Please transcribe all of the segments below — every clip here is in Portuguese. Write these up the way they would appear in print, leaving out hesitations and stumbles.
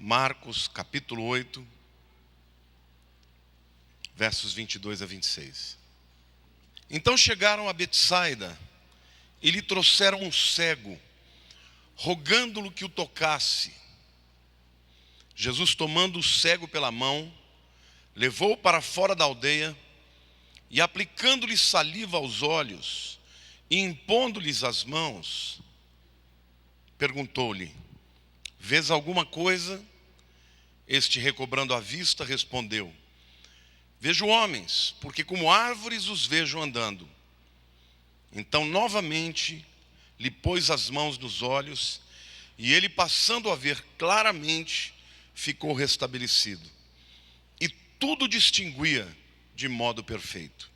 Marcos capítulo 8, versos 22 a 26. Então chegaram a Betsaida e lhe trouxeram um cego, rogando-lhe que o tocasse. Jesus, tomando o cego pela mão, levou-o para fora da aldeia e, aplicando-lhe saliva aos olhos e impondo-lhes as mãos, perguntou-lhe: vês alguma coisa? Este, recobrando a vista, respondeu: vejo homens, porque como árvores os vejo andando. Então novamente lhe pôs as mãos nos olhos, e ele, passando a ver claramente, ficou restabelecido, e tudo distinguia de modo perfeito.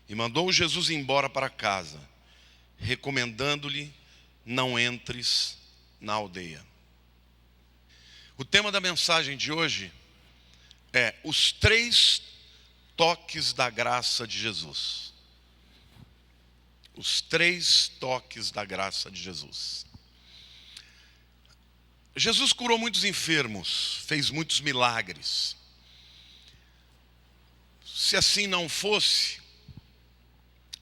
E mandou Jesus embora para casa, recomendando-lhe: não entres na aldeia. O tema da mensagem de hoje é os 3 toques da graça de Jesus. Os 3 toques da graça de Jesus. Jesus curou muitos enfermos, fez muitos milagres. Se assim não fosse,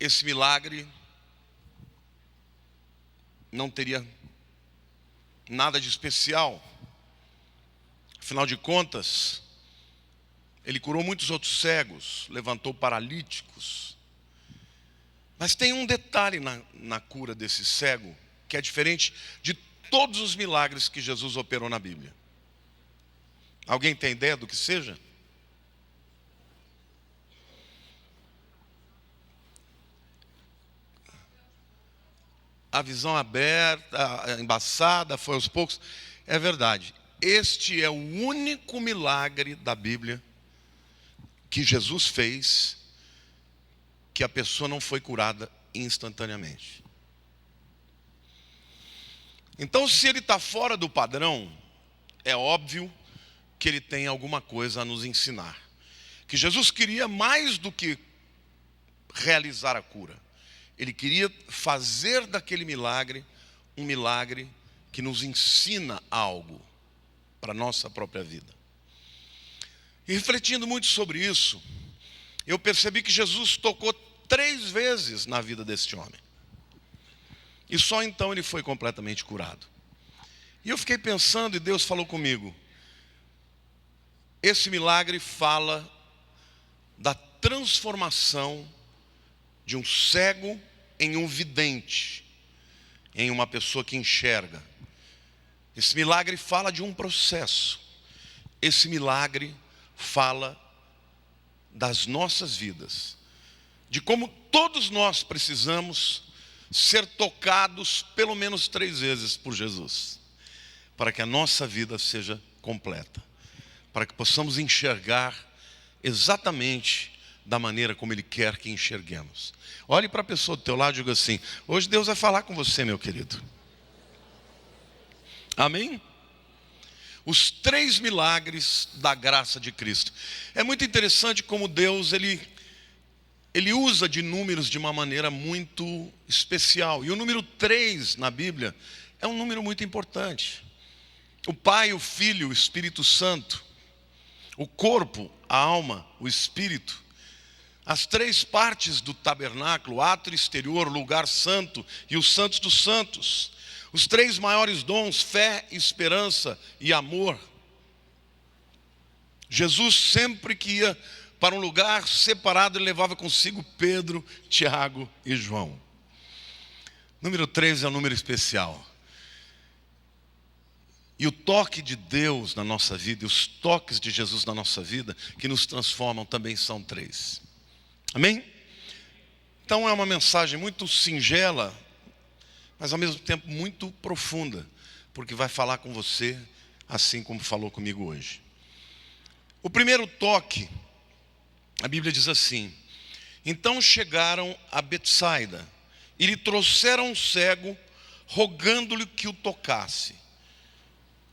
esse milagre não teria nada de especial. Afinal de contas, ele curou muitos outros cegos, levantou paralíticos. Mas tem um detalhe na cura desse cego que é diferente de todos os milagres que Jesus operou na Bíblia. Alguém tem ideia do que seja? A visão aberta, embaçada, foi aos poucos. É verdade. Este é o único milagre da Bíblia que Jesus fez que a pessoa não foi curada instantaneamente. Então, se ele está fora do padrão, é óbvio que ele tem alguma coisa a nos ensinar. Que Jesus queria mais do que realizar a cura. Ele queria fazer daquele milagre um milagre que nos ensina algo para a nossa própria vida. E refletindo muito sobre isso, eu percebi que Jesus tocou 3 vezes na vida deste homem. E só então ele foi completamente curado. E eu fiquei pensando, e Deus falou comigo: esse milagre fala da transformação de um cego em um vidente, em uma pessoa que enxerga. Esse milagre fala de um processo. Esse milagre fala das nossas vidas, de como todos nós precisamos ser tocados pelo menos 3 vezes por Jesus, para que a nossa vida seja completa, para que possamos enxergar exatamente da maneira como Ele quer que enxerguemos. Olhe para a pessoa do teu lado e diga assim: hoje Deus vai falar com você, meu querido. Amém? Os 3 milagres da graça de Cristo. É muito interessante como Deus, Ele usa de números de uma maneira muito especial. E o número 3 na Bíblia é um número muito importante. O Pai, o Filho, o Espírito Santo, o corpo, a alma, o Espírito, as 3 partes do tabernáculo, átrio exterior, lugar santo e os santos dos santos. Os 3 maiores dons: fé, esperança e amor. Jesus, sempre que ia para um lugar separado, ele levava consigo Pedro, Tiago e João. Número 3 é um número especial. E o toque de Deus na nossa vida, e os toques de Jesus na nossa vida, que nos transformam, também são 3. Amém? Então é uma mensagem muito singela, mas ao mesmo tempo muito profunda, porque vai falar com você assim como falou comigo hoje. O primeiro toque, a Bíblia diz assim: então chegaram a Betsaida e lhe trouxeram um cego, rogando-lhe que o tocasse.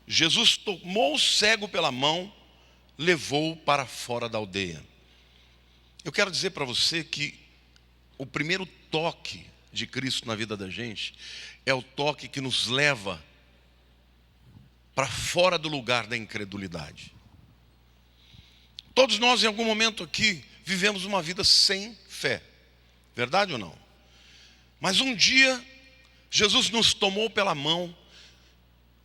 Jesus tomou o cego pela mão, levou-o para fora da aldeia. Eu quero dizer para você que o primeiro toque de Cristo na vida da gente é o toque que nos leva para fora do lugar da incredulidade. Todos nós, em algum momento aqui, vivemos uma vida sem fé. Verdade ou não? Mas um dia, Jesus nos tomou pela mão,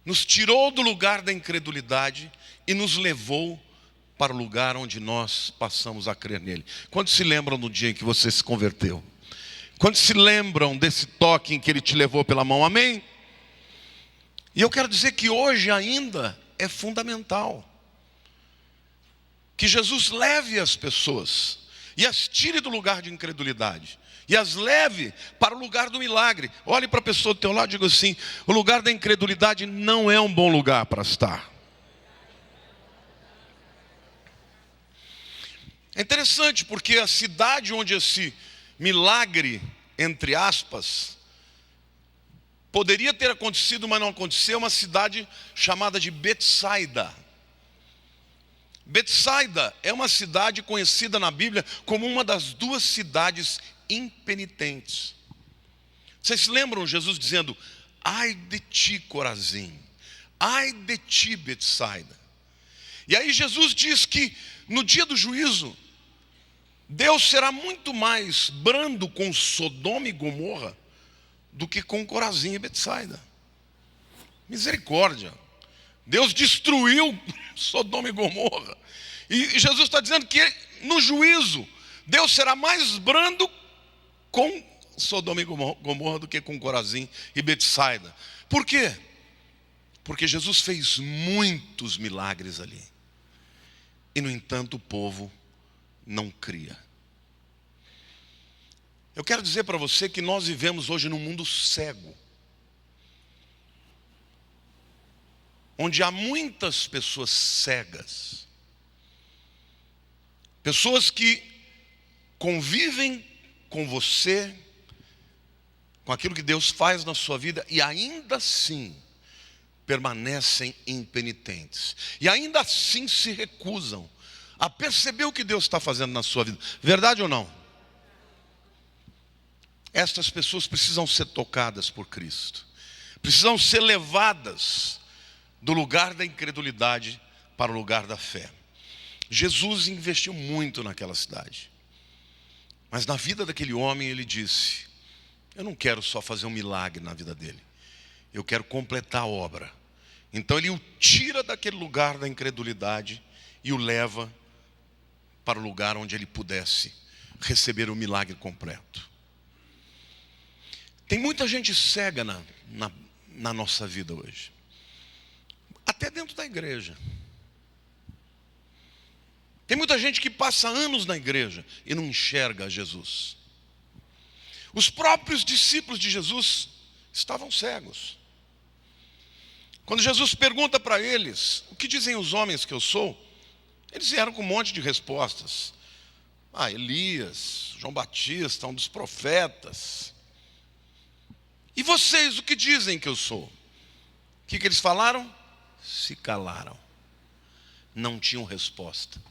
nos tirou do lugar da incredulidade e nos levou para o lugar onde nós passamos a crer nele. Quantos se lembram do dia em que você se converteu? Quantos se lembram desse toque em que ele te levou pela mão? Amém? E eu quero dizer que hoje ainda é fundamental que Jesus leve as pessoas e as tire do lugar de incredulidade e as leve para o lugar do milagre. Olhe para a pessoa do teu lado e diga assim: o lugar da incredulidade não é um bom lugar para estar. É interessante porque a cidade onde esse milagre, entre aspas, poderia ter acontecido, mas não aconteceu, uma cidade chamada de Betsaida. Betsaida é uma cidade conhecida na Bíblia como uma das duas cidades impenitentes. Vocês se lembram Jesus dizendo: ai de ti, Corazim, ai de ti, Betsaida. E aí Jesus diz que no dia do juízo, Deus será muito mais brando com Sodoma e Gomorra do que com Corazim e Betsaida. Misericórdia. Deus destruiu Sodoma e Gomorra. E Jesus está dizendo que no juízo, Deus será mais brando com Sodoma e Gomorra do que com Corazim e Betsaida. Por quê? Porque Jesus fez muitos milagres ali. E no entanto o povo não cria. Eu quero dizer para você que nós vivemos hoje num mundo cego, onde há muitas pessoas cegas, pessoas que convivem com você, com aquilo que Deus faz na sua vida, e ainda assim permanecem impenitentes, e ainda assim se recusam a perceber o que Deus está fazendo na sua vida. Verdade ou não? Estas pessoas precisam ser tocadas por Cristo, precisam ser levadas do lugar da incredulidade para o lugar da fé. Jesus investiu muito naquela cidade, mas na vida daquele homem ele disse: eu não quero só fazer um milagre na vida dele, eu quero completar a obra. Então ele o tira daquele lugar da incredulidade e o leva para o lugar onde ele pudesse receber o milagre completo. Tem muita gente cega na nossa vida hoje, até dentro da igreja. Tem muita gente que passa anos na igreja e não enxerga Jesus. Os próprios discípulos de Jesus estavam cegos. Quando Jesus pergunta para eles: o que dizem os homens que eu sou? Eles vieram com um monte de respostas. Elias, João Batista, um dos profetas. E vocês, o que dizem que eu sou? O que eles falaram? Se calaram. Não tinham resposta,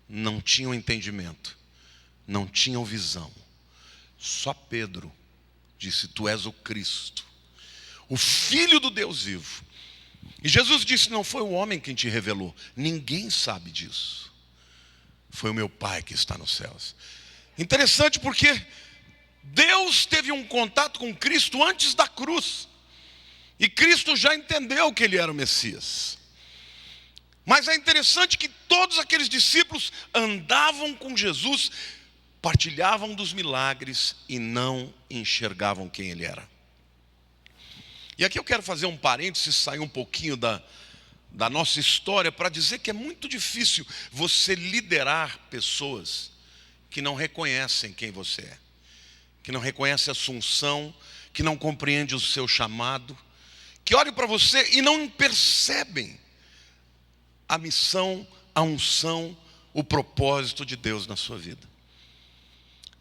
não tinham entendimento, não tinham visão. Só Pedro disse: tu és o Cristo, o Filho do Deus vivo. E Jesus disse: não foi o homem quem te revelou, ninguém sabe disso, foi o meu Pai que está nos céus. Interessante porque Deus teve um contato com Cristo antes da cruz, e Cristo já entendeu que ele era o Messias. Mas é interessante que todos aqueles discípulos andavam com Jesus, partilhavam dos milagres e não enxergavam quem ele era. E aqui eu quero fazer um parênteses, sair um pouquinho da nossa história, para dizer que é muito difícil você liderar pessoas que não reconhecem quem você é, que não reconhecem a sua unção, que não compreendem o seu chamado, que olham para você e não percebem a missão, a unção, o propósito de Deus na sua vida.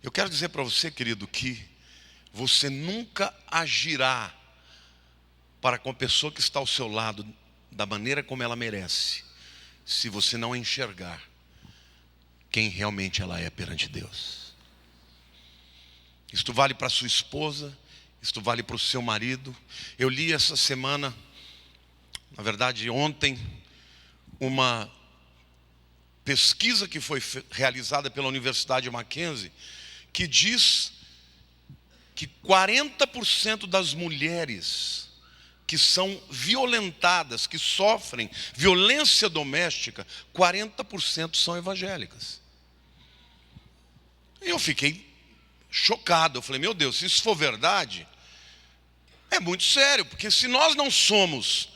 Eu quero dizer para você, querido, que você nunca agirá para com a pessoa que está ao seu lado da maneira como ela merece, se você não enxergar quem realmente ela é perante Deus. Isto vale para a sua esposa, isto vale para o seu marido. Eu li essa semana Na verdade, ontem, uma pesquisa que foi realizada pela Universidade Mackenzie, que diz que 40% das mulheres que são violentadas, que sofrem violência doméstica, 40% são evangélicas. E eu fiquei chocado. Eu falei, meu Deus, se isso for verdade, é muito sério, porque se nós não somos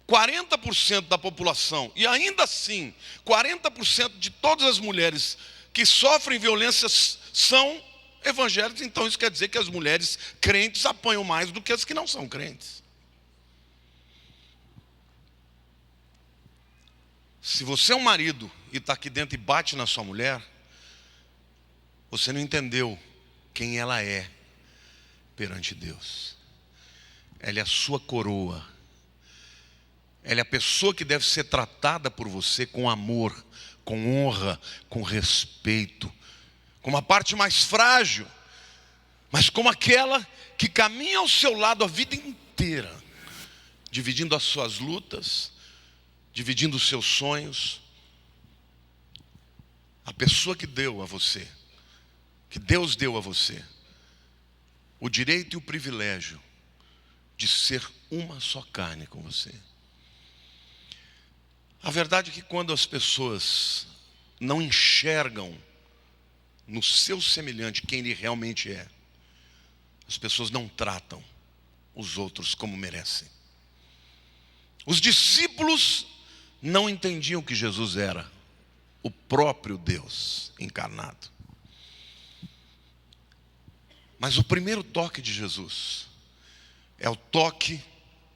40% da população, e ainda assim, 40% de todas as mulheres que sofrem violências são evangélicas, então isso quer dizer que as mulheres crentes apanham mais do que as que não são crentes. Se você é um marido e está aqui dentro e bate na sua mulher, você não entendeu quem ela é perante Deus. Ela é a sua coroa. Ela é a pessoa que deve ser tratada por você com amor, com honra, com respeito, como a parte mais frágil, mas como aquela que caminha ao seu lado a vida inteira, dividindo as suas lutas, dividindo os seus sonhos. A pessoa que deu a você, que Deus deu a você, o direito e o privilégio de ser uma só carne com você. A verdade é que quando as pessoas não enxergam no seu semelhante quem ele realmente é, as pessoas não tratam os outros como merecem. Os discípulos não entendiam que Jesus era o próprio Deus encarnado. Mas o primeiro toque de Jesus é o toque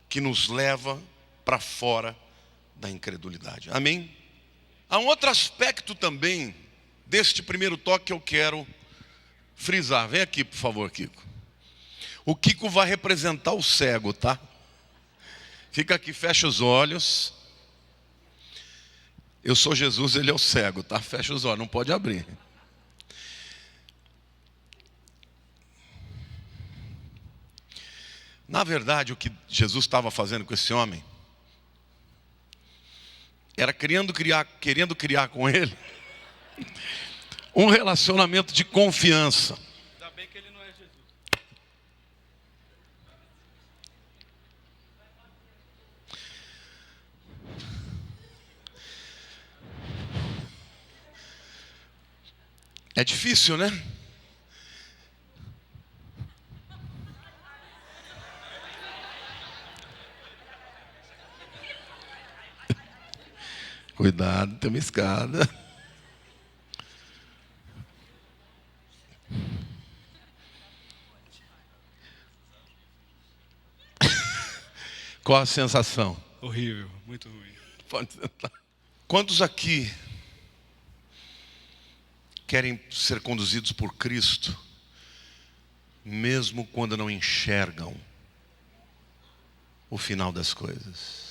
que nos leva para fora da incredulidade. Amém? Há um outro aspecto também deste primeiro toque que eu quero frisar. Vem aqui, por favor, Kiko. O Kiko vai representar o cego, tá? Fica aqui, fecha os olhos. Eu sou Jesus, ele é o cego, tá? Fecha os olhos, não pode abrir. Na verdade, o que Jesus estava fazendo com esse homem era querendo criar com ele um relacionamento de confiança. Ainda bem que ele não é Jesus. É difícil, né? Cuidado, tem uma escada. Qual a sensação? Horrível, muito ruim. Pode sentar. Quantos aqui querem ser conduzidos por Cristo, mesmo quando não enxergam o final das coisas?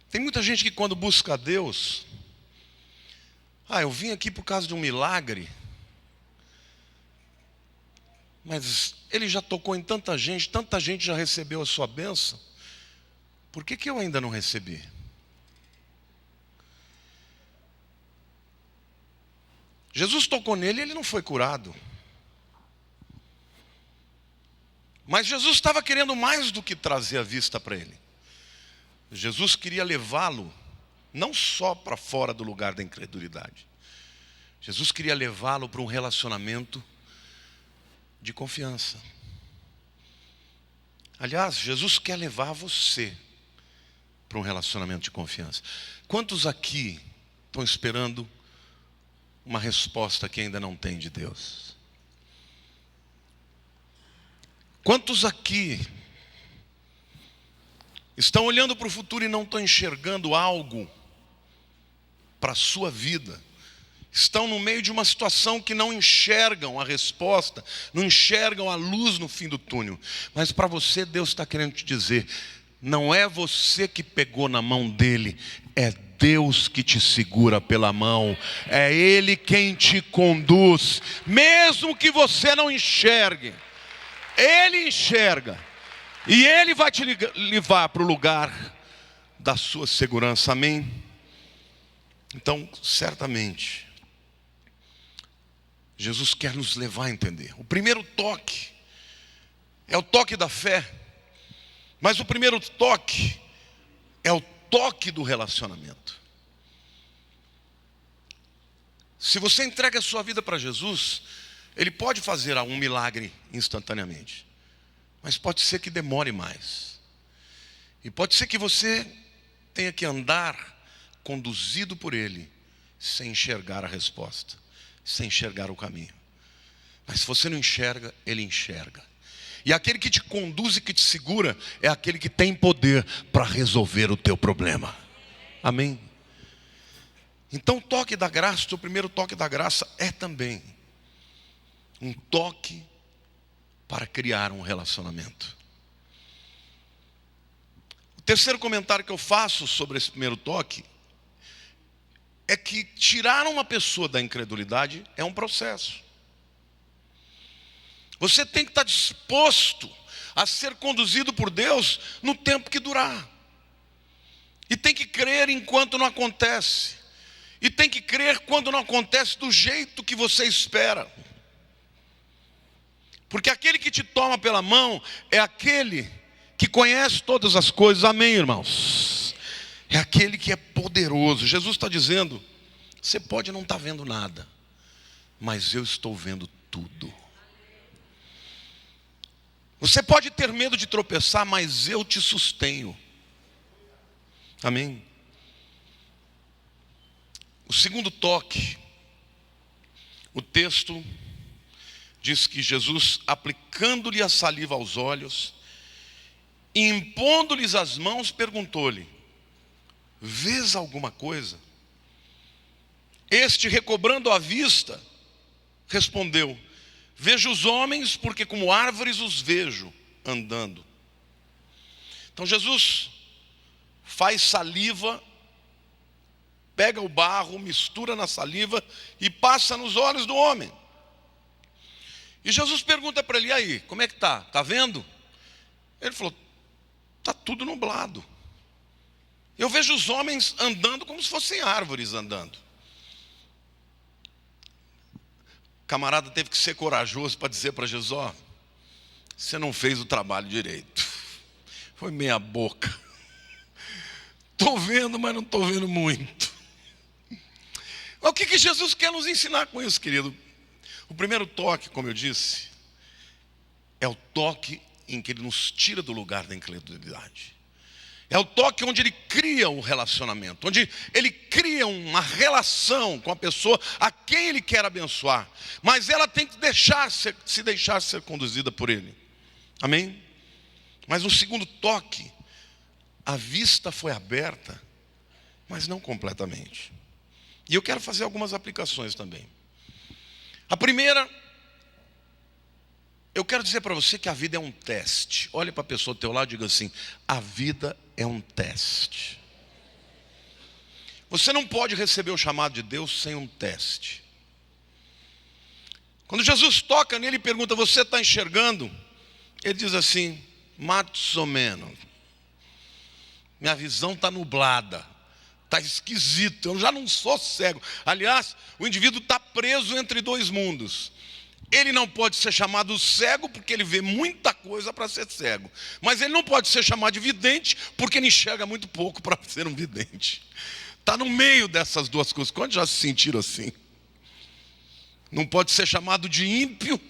Tem muita gente que quando busca a Deus, eu vim aqui por causa de um milagre, mas Ele já tocou em tanta gente já recebeu a sua bênção, por que eu ainda não recebi? Jesus tocou nele e ele não foi curado. Mas Jesus estava querendo mais do que trazer a vista para ele. Jesus queria levá-lo não só para fora do lugar da incredulidade. Jesus queria levá-lo para um relacionamento de confiança. Aliás, Jesus quer levar você para um relacionamento de confiança. Quantos aqui estão esperando uma resposta que ainda não tem de Deus? Quantos aqui estão olhando para o futuro e não estão enxergando algo para a sua vida? Estão no meio de uma situação que não enxergam a resposta, não enxergam a luz no fim do túnel. Mas para você, Deus está querendo te dizer, não é você que pegou na mão dele, é Deus que te segura pela mão, é Ele quem te conduz, mesmo que você não enxergue. Ele enxerga. E Ele vai te levar para o lugar da sua segurança. Amém? Então, certamente, Jesus quer nos levar a entender. O primeiro toque é o toque da fé. Mas o primeiro toque é o toque do relacionamento. Se você entrega a sua vida para Jesus, Ele pode fazer um milagre instantaneamente. Mas pode ser que demore mais. E pode ser que você tenha que andar conduzido por Ele, sem enxergar a resposta, sem enxergar o caminho. Mas se você não enxerga, Ele enxerga. E aquele que te conduz e que te segura é aquele que tem poder para resolver o teu problema. Amém? Então o toque da graça, o primeiro toque da graça é também um toque para criar um relacionamento. O terceiro comentário que eu faço sobre esse primeiro toque é que tirar uma pessoa da incredulidade é um processo. Você tem que estar disposto a ser conduzido por Deus no tempo que durar. E tem que crer enquanto não acontece. E tem que crer quando não acontece do jeito que você espera. Porque aquele que te toma pela mão é aquele que conhece todas as coisas. Amém, irmãos? É aquele que é poderoso. Jesus está dizendo, você pode não estar vendo nada, mas eu estou vendo tudo. Você pode ter medo de tropeçar, mas eu te sustenho. Amém? O segundo toque, o texto diz que Jesus, aplicando-lhe a saliva aos olhos, e impondo-lhes as mãos, perguntou-lhe, vês alguma coisa? Este, recobrando a vista, respondeu, vejo os homens, porque como árvores os vejo andando. Então Jesus faz saliva, pega o barro, mistura na saliva e passa nos olhos do homem. E Jesus pergunta para ele, e aí, como é que está? Está vendo? Ele falou, está tudo nublado. Eu vejo os homens andando como se fossem árvores andando. O camarada teve que ser corajoso para dizer para Jesus, ó, você não fez o trabalho direito. Foi meia boca. Estou vendo, mas não estou vendo muito. Mas o que Jesus quer nos ensinar com isso, querido? O primeiro toque, como eu disse, é o toque em que Ele nos tira do lugar da incredulidade. É o toque onde Ele cria um relacionamento, onde Ele cria uma relação com a pessoa a quem Ele quer abençoar. Mas ela tem que se deixar ser conduzida por Ele. Amém? Mas no segundo toque, a vista foi aberta, mas não completamente. E eu quero fazer algumas aplicações também. A primeira, eu quero dizer para você que a vida é um teste. Olhe para a pessoa do teu lado e diga assim, a vida é um teste. Você não pode receber o chamado de Deus sem um teste. Quando Jesus toca nele e pergunta, você está enxergando? Ele diz assim, mais ou menos. Minha visão está nublada. Está esquisito, eu já não sou cego. Aliás, o indivíduo está preso entre dois mundos. Ele não pode ser chamado cego porque ele vê muita coisa para ser cego. Mas ele não pode ser chamado de vidente porque ele enxerga muito pouco para ser um vidente. Está no meio dessas duas coisas. Quantos já se sentiram assim? Não pode ser chamado de ímpio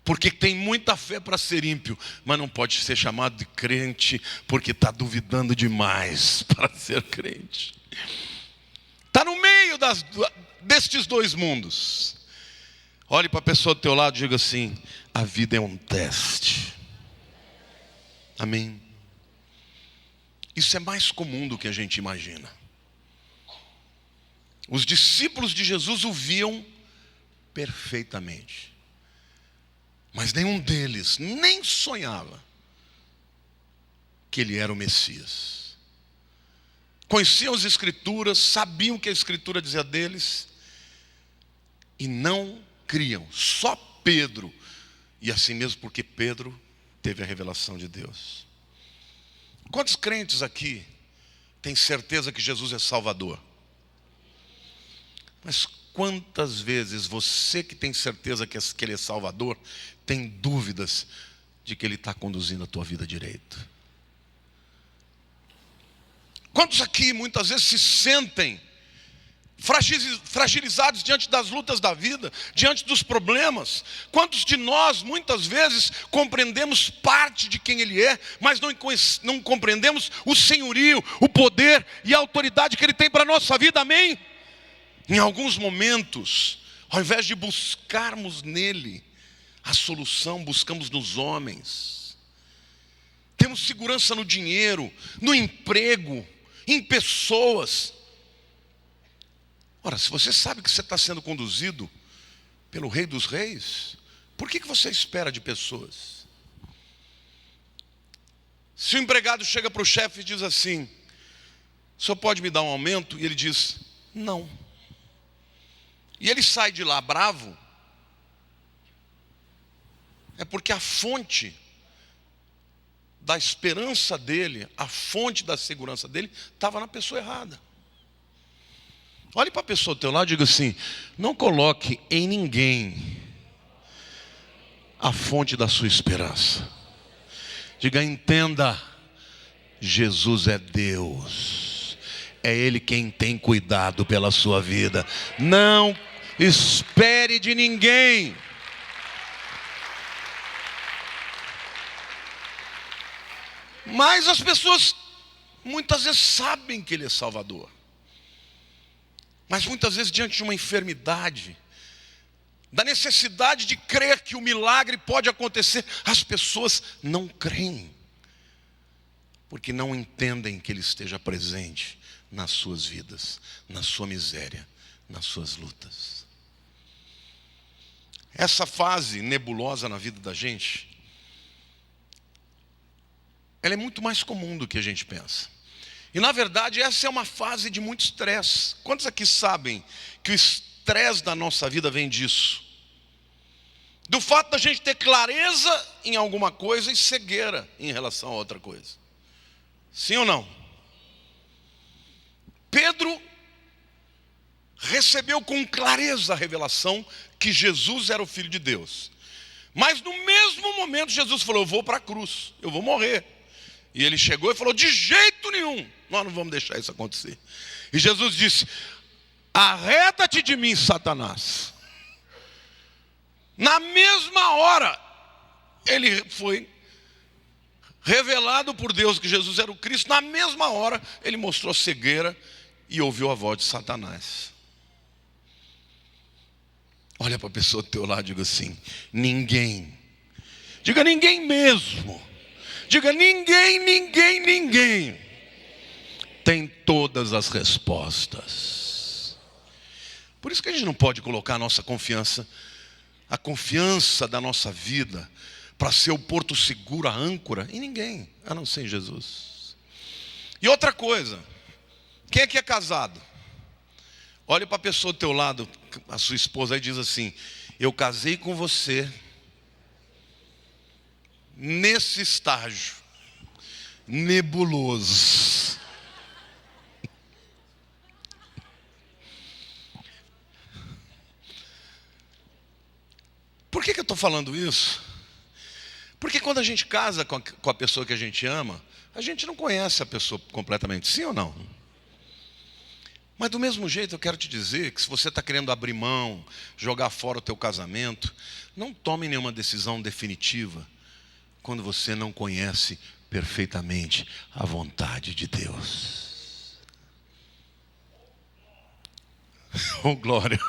porque tem muita fé para ser ímpio, mas não pode ser chamado de crente porque está duvidando demais para ser crente. Está no meio destes dois mundos. Olhe para a pessoa do teu lado e diga assim, a vida é um teste. Amém? Isso é mais comum do que a gente imagina. Os discípulos de Jesus o viam perfeitamente. Mas nenhum deles nem sonhava que ele era o Messias. Conheciam as Escrituras, sabiam o que a Escritura dizia deles e não criam. Só Pedro E assim mesmo porque Pedro teve a revelação de Deus. Quantos crentes aqui têm certeza que Jesus é Salvador? Mas quantas vezes você que tem certeza que Ele é Salvador, tem dúvidas de que Ele está conduzindo a tua vida direito? Quantos aqui muitas vezes se sentem fragilizados diante das lutas da vida, diante dos problemas? Quantos de nós muitas vezes compreendemos parte de quem Ele é, mas não compreendemos o senhorio, o poder e a autoridade que Ele tem para a nossa vida? Amém? Em alguns momentos, ao invés de buscarmos nele a solução, buscamos nos homens. Temos segurança no dinheiro, no emprego, em pessoas. Ora, se você sabe que você está sendo conduzido pelo Rei dos Reis, por que você espera de pessoas? Se o empregado chega para o chefe e diz assim: o senhor pode me dar um aumento? E ele diz: não. E ele sai de lá bravo, é porque a fonte da esperança dele, a fonte da segurança dele, estava na pessoa errada. Olhe para a pessoa do teu lado e diga assim: não coloque em ninguém a fonte da sua esperança. Diga: entenda, Jesus é Deus, é Ele quem tem cuidado pela sua vida. Não espere de ninguém. Mas as pessoas muitas vezes sabem que Ele é Salvador, mas muitas vezes diante de uma enfermidade, da necessidade de crer que o milagre pode acontecer, as pessoas não creem, porque não entendem que Ele esteja presente nas suas vidas, na sua miséria, nas suas lutas. Essa fase nebulosa na vida da gente, ela é muito mais comum do que a gente pensa. E na verdade essa é uma fase de muito estresse. Quantos aqui sabem que o estresse da nossa vida vem disso? Do fato da gente ter clareza em alguma coisa e cegueira em relação a outra coisa. Sim ou não? Pedro recebeu com clareza a revelação que Jesus era o Filho de Deus. Mas no mesmo momento Jesus falou: eu vou para a cruz, eu vou morrer. E ele chegou e falou: de jeito nenhum, nós não vamos deixar isso acontecer. E Jesus disse: arreda-te de mim, Satanás. Na mesma hora, ele foi revelado por Deus que Jesus era o Cristo. Na mesma hora, ele mostrou cegueira e ouviu a voz de Satanás. Olha para a pessoa do teu lado e diga assim: ninguém. Diga: ninguém mesmo. Diga: ninguém tem todas as respostas. Por isso que a gente não pode colocar a nossa confiança, a confiança da nossa vida, para ser o porto seguro, a âncora, em ninguém, a não ser em Jesus. E outra coisa, quem é que é casado? Olha para a pessoa do teu lado, a sua esposa, aí diz assim: eu casei com você nesse estágio nebuloso. Por que eu estou falando isso? Porque quando a gente casa com a pessoa que a gente ama, a gente não conhece a pessoa completamente, sim ou não? Mas do mesmo jeito eu quero te dizer que se você está querendo abrir mão, jogar fora o teu casamento, não tome nenhuma decisão definitiva quando você não conhece perfeitamente a vontade de Deus. Oh, glória!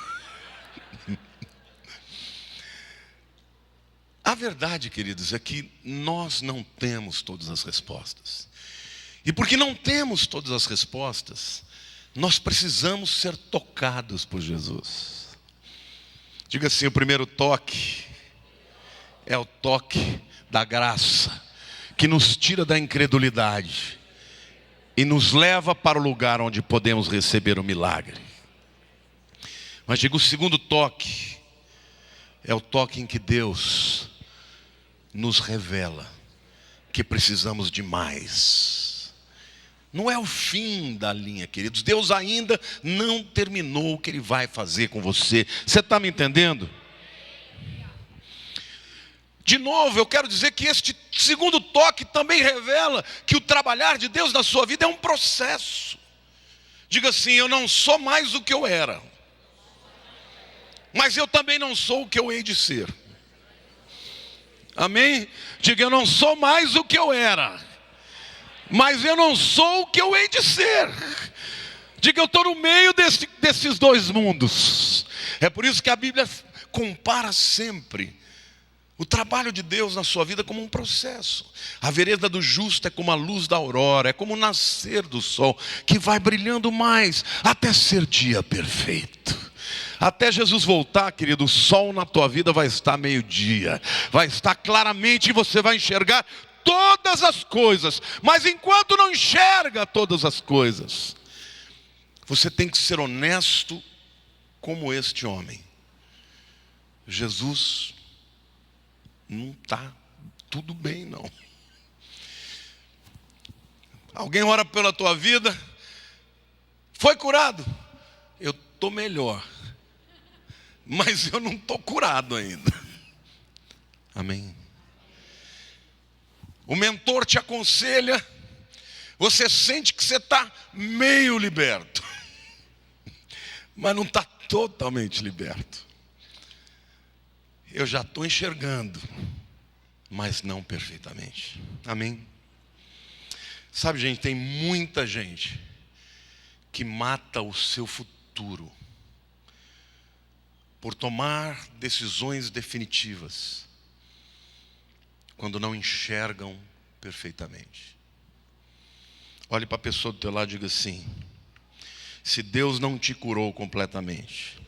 A verdade, queridos, é que nós não temos todas as respostas. E porque não temos todas as respostas, nós precisamos ser tocados por Jesus. Diga assim: o primeiro toque é o toque da graça, que nos tira da incredulidade e nos leva para o lugar onde podemos receber o milagre. Mas diga: o segundo toque é o toque em que Deus nos revela que precisamos de mais. Não é o fim da linha, queridos. Deus ainda não terminou o que Ele vai fazer com você. Você está me entendendo? De novo, eu quero dizer que este segundo toque também revela que o trabalhar de Deus na sua vida é um processo. Diga assim: eu não sou mais o que eu era, mas eu também não sou o que eu hei de ser. Amém? Diga: eu não sou mais o que eu era, mas eu não sou o que eu hei de ser. Diga: eu estou no meio desses dois mundos. É por isso que a Bíblia compara sempre o trabalho de Deus na sua vida como um processo. A vereda do justo é como a luz da aurora, é como o nascer do sol, que vai brilhando mais até ser dia perfeito. Até Jesus voltar, querido, o sol na tua vida vai estar meio-dia, vai estar claramente e você vai enxergar todas as coisas. Mas enquanto não enxerga todas as coisas, você tem que ser honesto como este homem. Jesus, não está tudo bem, não. Alguém ora pela tua vida, foi curado? Eu estou melhor, mas eu não estou curado ainda. Amém? O mentor te aconselha, você sente que você está meio liberto, mas não está totalmente liberto. Eu já estou enxergando, mas não perfeitamente. Amém? Sabe, gente, tem muita gente que mata o seu futuro por tomar decisões definitivas quando não enxergam perfeitamente. Olhe para a pessoa do teu lado e diga assim: se Deus não te curou completamente,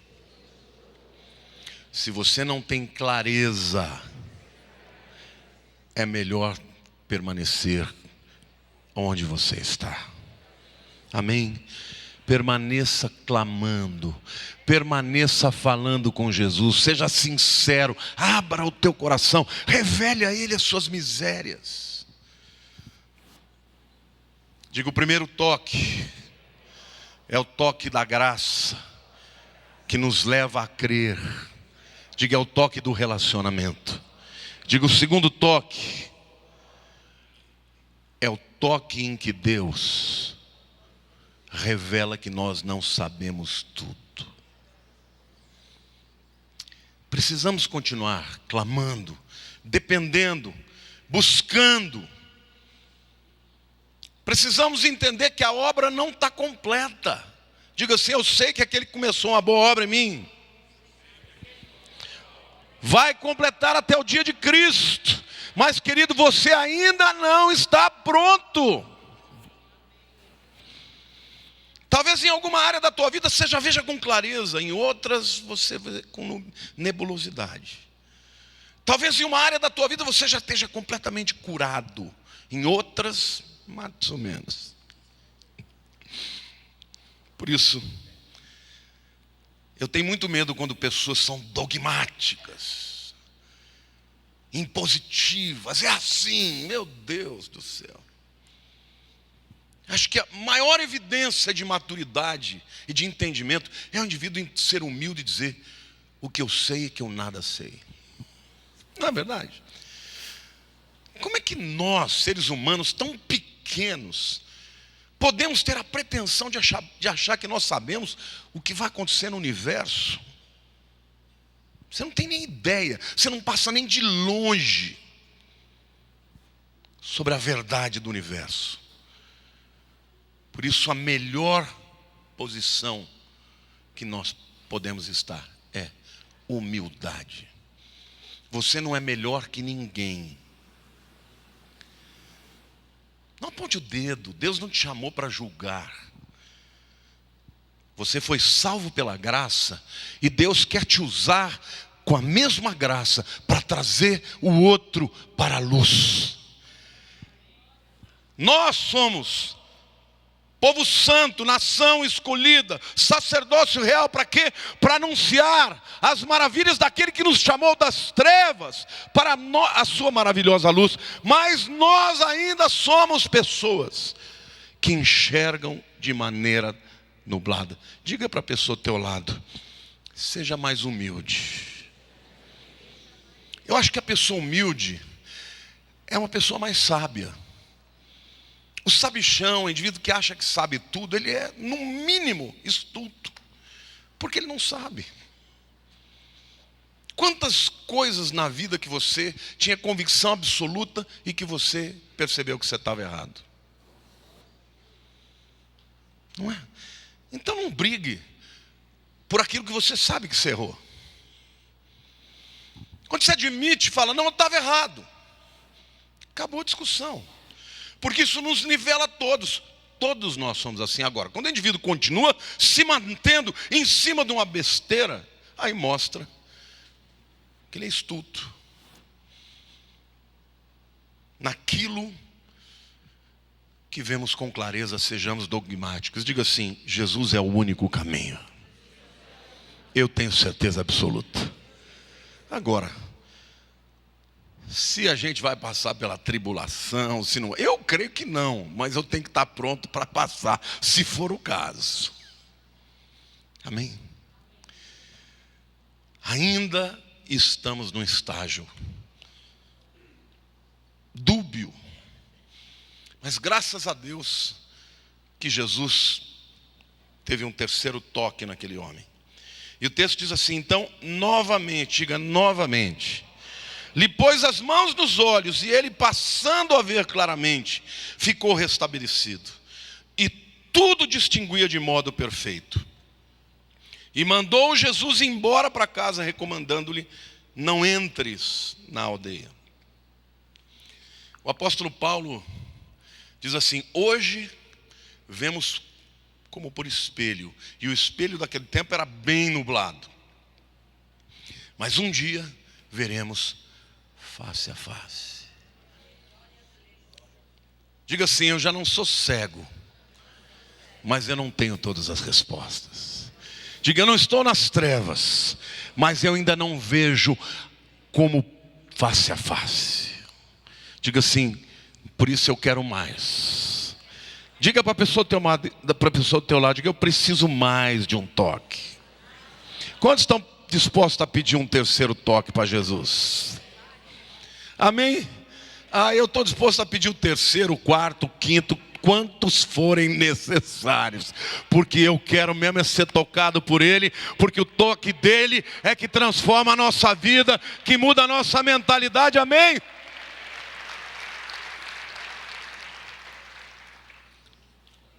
se você não tem clareza, é melhor permanecer onde você está. Amém? Permaneça clamando, permaneça falando com Jesus, seja sincero, abra o teu coração, revele a Ele as suas misérias. Diga: o primeiro toque é o toque da graça, que nos leva a crer. Diga: é o toque do relacionamento. Diga: o segundo toque é o toque em que Deus revela que nós não sabemos tudo. Precisamos continuar clamando, dependendo, buscando. Precisamos entender que a obra não está completa. Diga assim: eu sei que aquele que começou uma boa obra em mim vai completar até o dia de Cristo. Mas, querido, você ainda não está pronto. Talvez em alguma área da tua vida você já veja com clareza, em outras você vê com nebulosidade. Talvez em uma área da tua vida você já esteja completamente curado, em outras, mais ou menos. Por isso, eu tenho muito medo quando pessoas são dogmáticas, impositivas. É assim, meu Deus do céu. Acho que a maior evidência de maturidade e de entendimento é o indivíduo ser humilde e dizer: o que eu sei é que eu nada sei. Não é verdade? Como é que nós, seres humanos tão pequenos, podemos ter a pretensão de achar que nós sabemos o que vai acontecer no universo? Você não tem nem ideia, você não passa nem de longe sobre a verdade do universo. Por isso, a melhor posição que nós podemos estar é humildade. Você não é melhor que ninguém. Não aponte o dedo, Deus não te chamou para julgar. Você foi salvo pela graça e Deus quer te usar com a mesma graça para trazer o outro para a luz. Nós somos Povo santo, nação escolhida, sacerdócio real, para quê? Para anunciar as maravilhas daquele que nos chamou das trevas para a sua maravilhosa luz. Mas nós ainda somos pessoas que enxergam de maneira nublada. Diga para a pessoa ao teu lado: seja mais humilde. Eu acho que a pessoa humilde é uma pessoa mais sábia. O sabichão, o indivíduo que acha que sabe tudo, ele é, no mínimo, estulto, porque ele não sabe. Quantas coisas na vida que você tinha convicção absoluta e que você percebeu que você estava errado? Não é? Então não brigue por aquilo que você sabe que você errou. Quando você admite, fala: não, eu estava errado. Acabou a discussão. Porque isso nos nivela a todos. Todos nós somos assim. Agora, quando o indivíduo continua se mantendo em cima de uma besteira, aí mostra que ele é estulto naquilo que vemos com clareza. Sejamos dogmáticos. Diga assim: Jesus é o único caminho. Eu tenho certeza absoluta. Agora, se a gente vai passar pela tribulação, se não, eu creio que não, mas eu tenho que estar pronto para passar, se for o caso. Amém? Ainda estamos num estágio dúbio, mas graças a Deus que Jesus teve um terceiro toque naquele homem. E o texto diz assim: então, novamente, diga novamente, lhe pôs as mãos nos olhos, e ele, passando a ver claramente, ficou restabelecido, e tudo distinguia de modo perfeito. E mandou Jesus embora para casa, recomendando-lhe: não entres na aldeia. O apóstolo Paulo diz assim: hoje vemos como por espelho, e o espelho daquele tempo era bem nublado, mas um dia veremos face a face. Diga assim: eu já não sou cego, mas eu não tenho todas as respostas. Diga: eu não estou nas trevas, mas eu ainda não vejo como face a face. Diga assim: por isso eu quero mais. Diga para a pessoa do teu lado, diga: eu preciso mais de um toque. Quantos estão dispostos a pedir um terceiro toque para Jesus? Amém? Eu estou disposto a pedir o terceiro, o quarto, o quinto, quantos forem necessários, porque eu quero mesmo ser tocado por Ele, porque o toque dEle é que transforma a nossa vida, que muda a nossa mentalidade. Amém?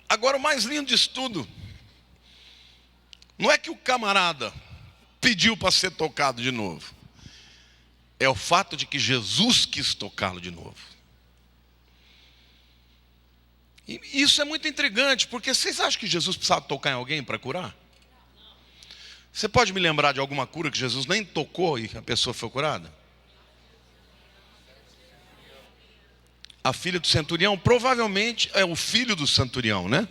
Agora, o mais lindo disso tudo, não é que o camarada pediu para ser tocado de novo, é o fato de que Jesus quis tocá-lo de novo. E isso é muito intrigante, porque vocês acham que Jesus precisava tocar em alguém para curar? Você pode me lembrar de alguma cura que Jesus nem tocou e a pessoa foi curada? A filha do centurião, provavelmente é o filho do centurião, né?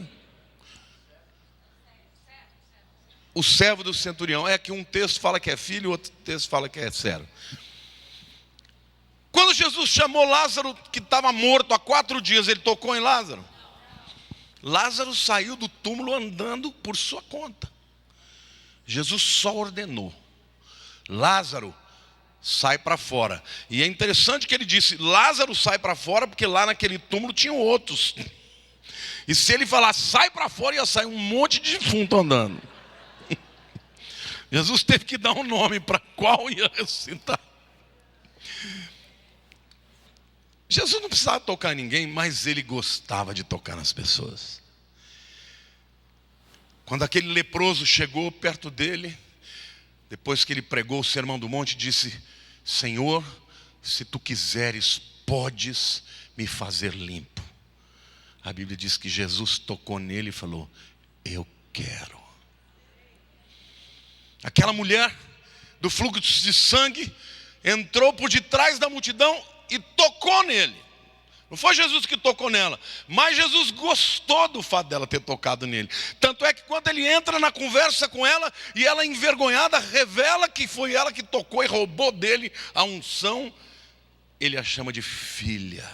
O servo do centurião. É que um texto fala que é filho, outro texto fala que é servo. Quando Jesus chamou Lázaro, que estava morto há 4 dias, ele tocou em Lázaro? Lázaro saiu do túmulo andando por sua conta. Jesus só ordenou: Lázaro, sai para fora. E é interessante que ele disse: Lázaro, sai para fora, porque lá naquele túmulo tinham outros. E se ele falar sai para fora, ia sair um monte de defunto andando. Jesus teve que dar um nome para qual ia ressuscitar. Jesus não precisava tocar em ninguém, mas ele gostava de tocar nas pessoas. Quando aquele leproso chegou perto dele, depois que ele pregou o Sermão do Monte, disse: Senhor, se tu quiseres, podes me fazer limpo. A Bíblia diz que Jesus tocou nele e falou: eu quero. Aquela mulher do fluxo de sangue entrou por detrás da multidão e tocou nele. Não foi Jesus que tocou nela, mas Jesus gostou do fato dela ter tocado nele. Tanto é que quando ele entra na conversa com ela, e ela envergonhada revela que foi ela que tocou e roubou dele a unção, ele a chama de filha.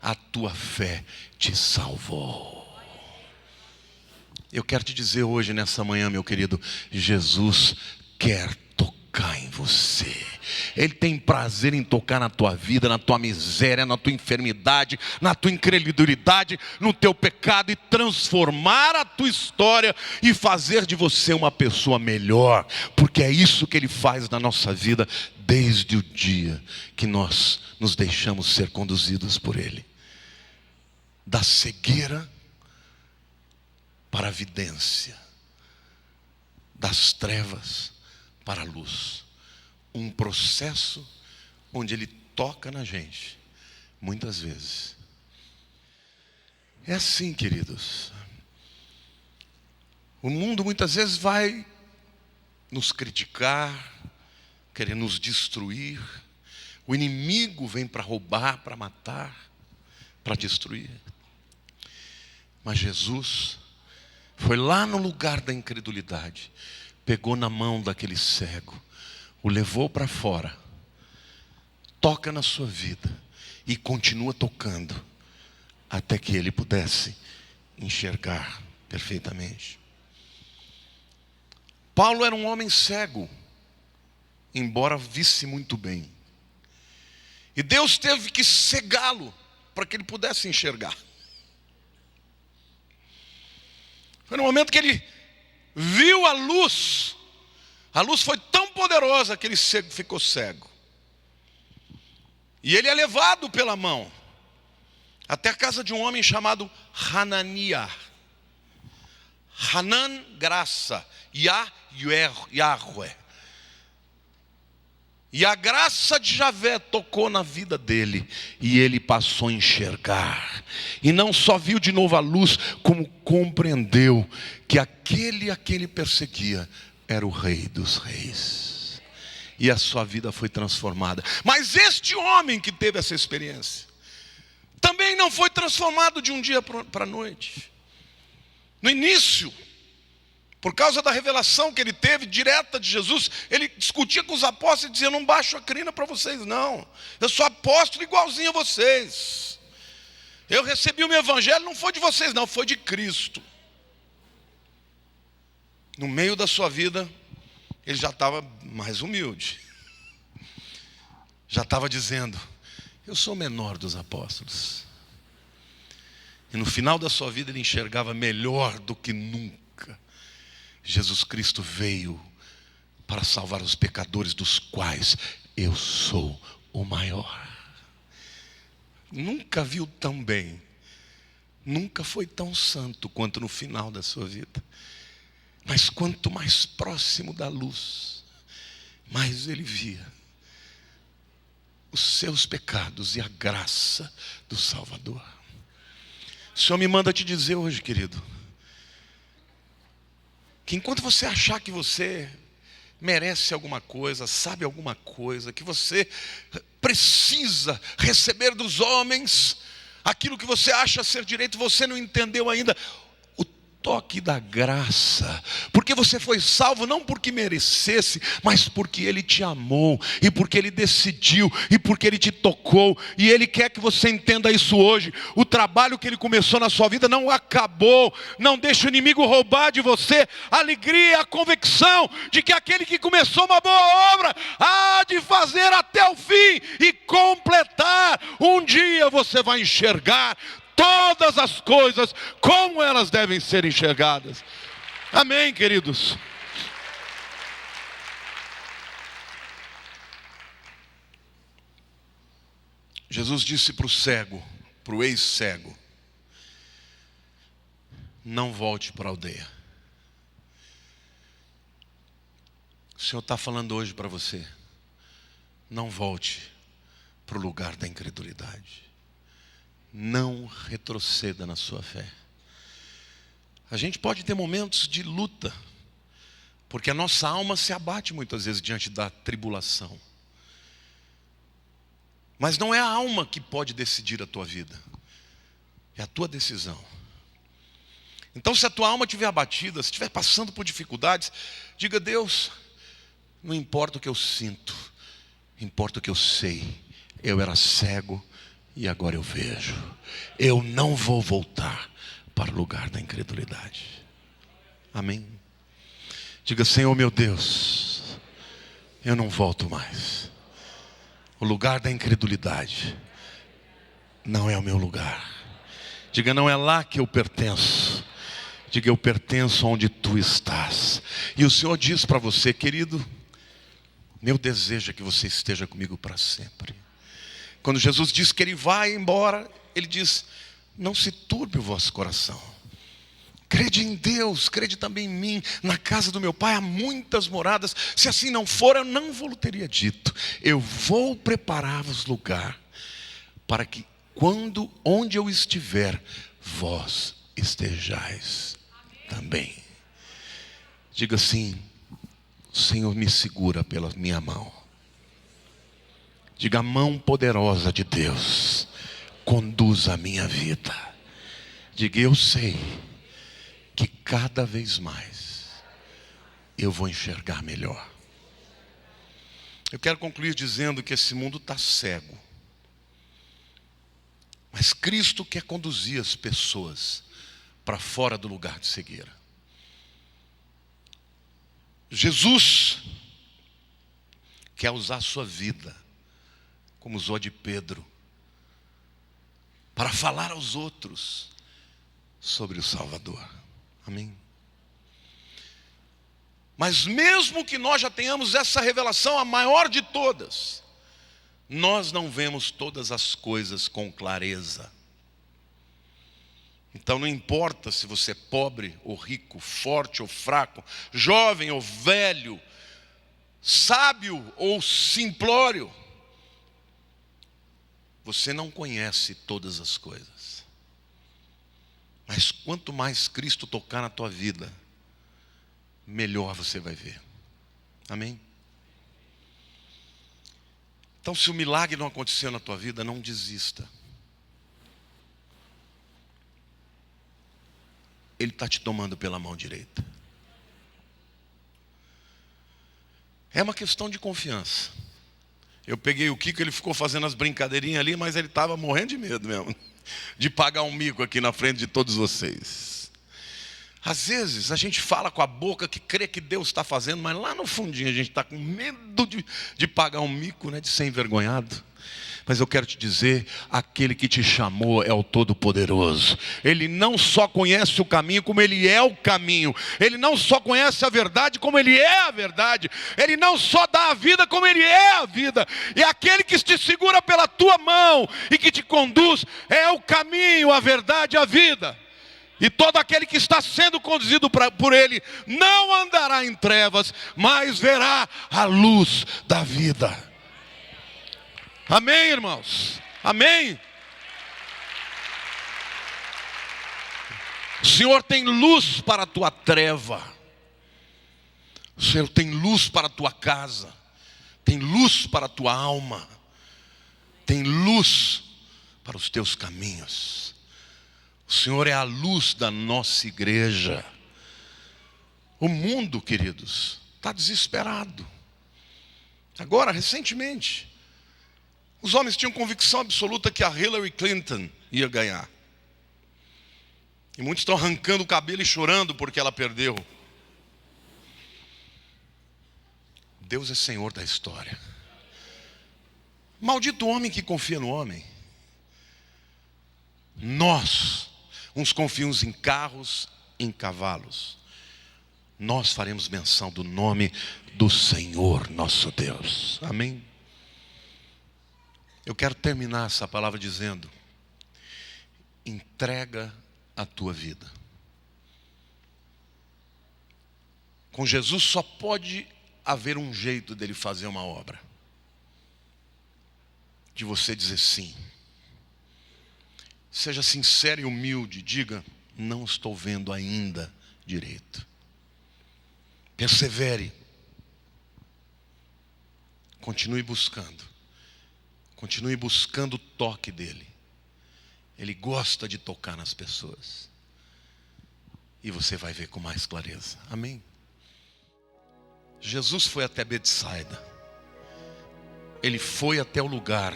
A tua fé te salvou. Eu quero te dizer hoje, nessa manhã, meu querido, Jesus quer tocar em você. Ele tem prazer em tocar na tua vida, na tua miséria, na tua enfermidade, na tua incredulidade, no teu pecado, e transformar a tua história e fazer de você uma pessoa melhor, porque é isso que Ele faz na nossa vida desde o dia que nós nos deixamos ser conduzidos por Ele. Da cegueira para a vidência, das trevas para a luz. Um processo onde Ele toca na gente, muitas vezes. É assim, queridos. O mundo muitas vezes vai nos criticar, querer nos destruir. O inimigo vem para roubar, para matar, para destruir. Mas Jesus foi lá no lugar da incredulidade, pegou na mão daquele cego, o levou para fora, toca na sua vida e continua tocando até que ele pudesse enxergar perfeitamente. Paulo era um homem cego, embora visse muito bem, e Deus teve que cegá-lo para que ele pudesse enxergar. Foi no momento que ele viu a luz foi tão poderosa que ele ficou cego. E ele é levado pela mão até a casa de um homem chamado Hananiah. Hanan, graça, Yahweh. E a graça de Javé tocou na vida dele, e ele passou a enxergar. E não só viu de novo a luz, como compreendeu que aquele a quem ele perseguia era o Rei dos Reis. E a sua vida foi transformada. Mas este homem que teve essa experiência também não foi transformado de um dia para a noite. No início, por causa da revelação que ele teve direta de Jesus, ele discutia com os apóstolos e dizia: não baixo a crina para vocês não, eu sou apóstolo igualzinho a vocês. Eu recebi o meu evangelho, não foi de vocês não, foi de Cristo. No meio da sua vida, ele já estava mais humilde. Já estava dizendo: eu sou o menor dos apóstolos. E no final da sua vida ele enxergava melhor do que nunca. Jesus Cristo veio para salvar os pecadores, dos quais eu sou o maior. Nunca viu tão bem, nunca foi tão santo quanto no final da sua vida. Mas quanto mais próximo da luz, mais ele via os seus pecados e a graça do Salvador. O Senhor me manda te dizer hoje, querido, que enquanto você achar que você merece alguma coisa, sabe alguma coisa, que você precisa receber dos homens aquilo que você acha ser direito, você não entendeu ainda o toque da graça, porque você foi salvo não porque merecesse, mas porque Ele te amou, e porque Ele decidiu, e porque Ele te tocou, e Ele quer que você entenda isso hoje. O trabalho que Ele começou na sua vida não acabou. Não deixe o inimigo roubar de você a alegria e a convicção de que aquele que começou uma boa obra há de fazer até o fim e completar. Um dia você vai enxergar todas as coisas como elas devem ser enxergadas. Amém, queridos? Jesus disse para o cego, para o ex-cego: não volte para a aldeia. O Senhor está falando hoje para você: não volte para o lugar da incredulidade. Não retroceda na sua fé. A gente pode ter momentos de luta, porque a nossa alma se abate muitas vezes diante da tribulação. Mas não é a alma que pode decidir a tua vida, é a tua decisão. Então, se a tua alma estiver abatida, se estiver passando por dificuldades, diga: Deus, não importa o que eu sinto, importa o que eu sei. Eu era cego e agora eu vejo. Eu não vou voltar para o lugar da incredulidade. Amém? Diga: Senhor meu Deus, eu não volto mais. O lugar da incredulidade não é o meu lugar. Diga: não é lá que eu pertenço. Diga: eu pertenço onde tu estás. E o Senhor diz para você: querido, meu desejo é que você esteja comigo para sempre. Quando Jesus diz que Ele vai embora, Ele diz: não se turbe o vosso coração. Crede em Deus, crede também em mim. Na casa do meu Pai há muitas moradas. Se assim não for, eu não vou teria dito. Eu vou preparar-vos lugar, para que onde eu estiver, vós estejais também. Diga assim: o Senhor me segura pela minha mão. Diga: a mão poderosa de Deus conduz a minha vida. Diga: eu sei que cada vez mais eu vou enxergar melhor. Eu quero concluir dizendo que esse mundo está cego, mas Cristo quer conduzir as pessoas para fora do lugar de cegueira. Jesus quer usar a sua vida, como usou a de Pedro, para falar aos outros sobre o Salvador. Amém? Mas mesmo que nós já tenhamos essa revelação, a maior de todas, nós não vemos todas as coisas com clareza. Então não importa se você é pobre ou rico, forte ou fraco, jovem ou velho, sábio ou simplório, você não conhece todas as coisas. Mas quanto mais Cristo tocar na tua vida, melhor você vai ver. Amém? Então, se o milagre não aconteceu na tua vida, não desista. Ele está te tomando pela mão direita. É uma questão de confiança. Eu peguei o Kiko, ele ficou fazendo as brincadeirinhas ali, mas ele estava morrendo de medo mesmo, de pagar um mico aqui na frente de todos vocês. Às vezes a gente fala com a boca que crê que Deus está fazendo, mas lá no fundinho a gente está com medo de pagar um mico, né, de ser envergonhado. Mas eu quero te dizer, aquele que te chamou é o Todo-Poderoso. Ele não só conhece o caminho, como Ele é o caminho. Ele não só conhece a verdade, como Ele é a verdade. Ele não só dá a vida, como Ele é a vida. E aquele que te segura pela tua mão e que te conduz é o caminho, a verdade e a vida. E todo aquele que está sendo conduzido por Ele não andará em trevas, mas verá a luz da vida. Amém, irmãos? Amém? O Senhor tem luz para a tua treva. O Senhor tem luz para a tua casa. Tem luz para a tua alma. Tem luz para os teus caminhos. O Senhor é a luz da nossa igreja. O mundo, queridos, está desesperado. Agora, recentemente, os homens tinham convicção absoluta que a Hillary Clinton ia ganhar. E muitos estão arrancando o cabelo e chorando porque ela perdeu. Deus é Senhor da história. Maldito o homem que confia no homem. Nós, uns confiamos em carros, em cavalos. Nós faremos menção do nome do Senhor nosso Deus. Amém? Eu quero terminar essa palavra dizendo: entrega a tua vida. Com Jesus só pode haver um jeito dele fazer uma obra. De você dizer sim. Seja sincero e humilde, diga: não estou vendo ainda direito. Persevere. Continue buscando. Continue buscando o toque dele. Ele gosta de tocar nas pessoas. E você vai ver com mais clareza. Amém? Jesus foi até Betsaida. Ele foi até o lugar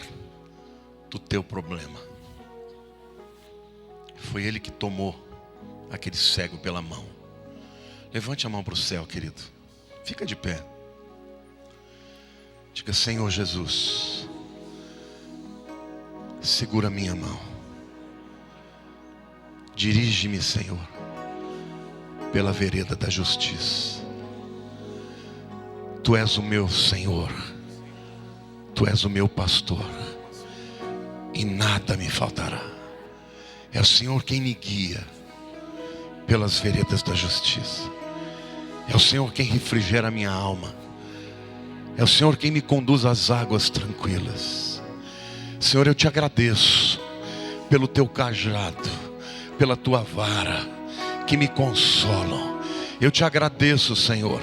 do teu problema. Foi ele que tomou aquele cego pela mão. Levante a mão para o céu, querido. Fica de pé. Diga: Senhor Jesus, segura minha mão. Dirige-me, Senhor, pela vereda da justiça. Tu és o meu Senhor. Tu és o meu pastor. E nada me faltará. É o Senhor quem me guia pelas veredas da justiça. É o Senhor quem refrigera a minha alma. É o Senhor quem me conduz às águas tranquilas. Senhor, eu te agradeço pelo teu cajado, pela tua vara, que me consolam. Eu te agradeço, Senhor,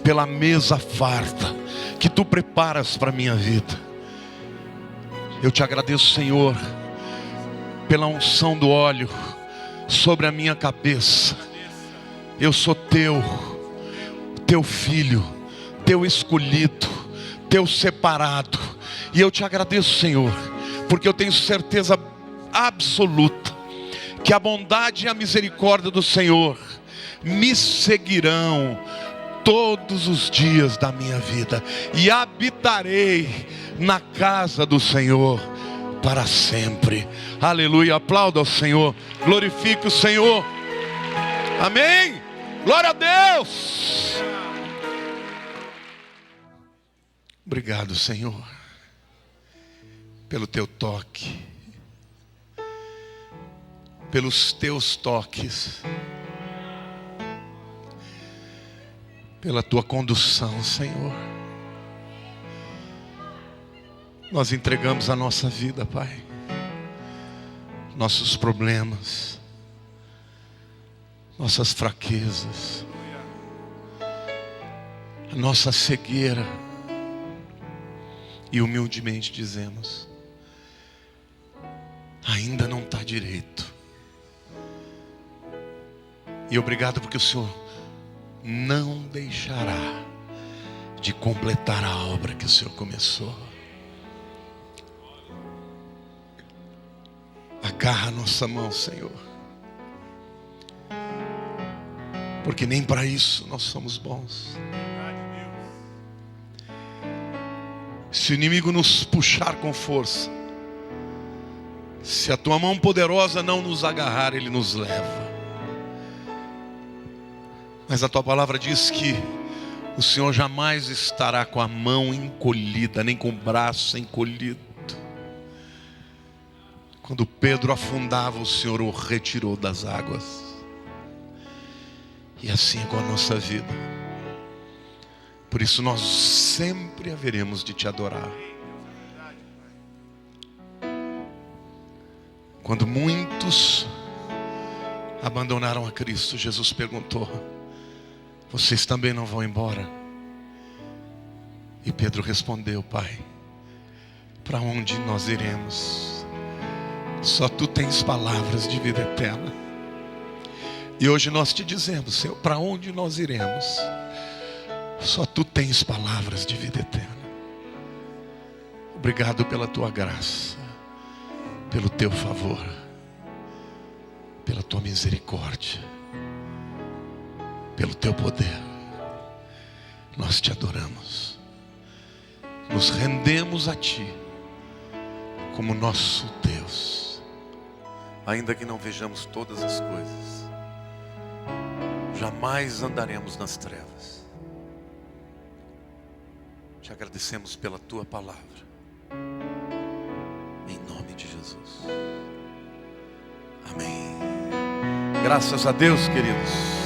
pela mesa farta que tu preparas para a minha vida. Eu te agradeço, Senhor, pela unção do óleo sobre a minha cabeça. Eu sou teu filho, teu escolhido, teu separado. E eu te agradeço, Senhor, porque eu tenho certeza absoluta que a bondade e a misericórdia do Senhor me seguirão todos os dias da minha vida, e habitarei na casa do Senhor para sempre. Aleluia. Aplauda ao Senhor, glorifique o Senhor. Amém. Glória a Deus. Obrigado, Senhor, pelo teu toque, pelos teus toques, pela tua condução, Senhor. Nós entregamos a nossa vida, Pai, nossos problemas, nossas fraquezas, a nossa cegueira, e humildemente dizemos: ainda não está direito. E obrigado porque o Senhor não deixará de completar a obra que o Senhor começou. Agarra a nossa mão, Senhor, porque nem para isso nós somos bons. Se o inimigo nos puxar com força, se a tua mão poderosa não nos agarrar, ele nos leva. Mas a tua palavra diz que o Senhor jamais estará com a mão encolhida, nem com o braço encolhido. Quando Pedro afundava, o Senhor o retirou das águas. E assim é com a nossa vida. Por isso nós sempre haveremos de te adorar. Quando muitos abandonaram a Cristo, Jesus perguntou: vocês também não vão embora? E Pedro respondeu: Pai, para onde nós iremos? Só tu tens palavras de vida eterna. E hoje nós te dizemos, Senhor, para onde nós iremos? Só tu tens palavras de vida eterna. Obrigado pela tua graça, pelo teu favor, pela tua misericórdia, pelo teu poder. Nós te adoramos, nos rendemos a ti como nosso Deus. Ainda que não vejamos todas as coisas, jamais andaremos nas trevas. Te agradecemos pela tua palavra, em nome de Jesus. Amém. Graças a Deus, queridos.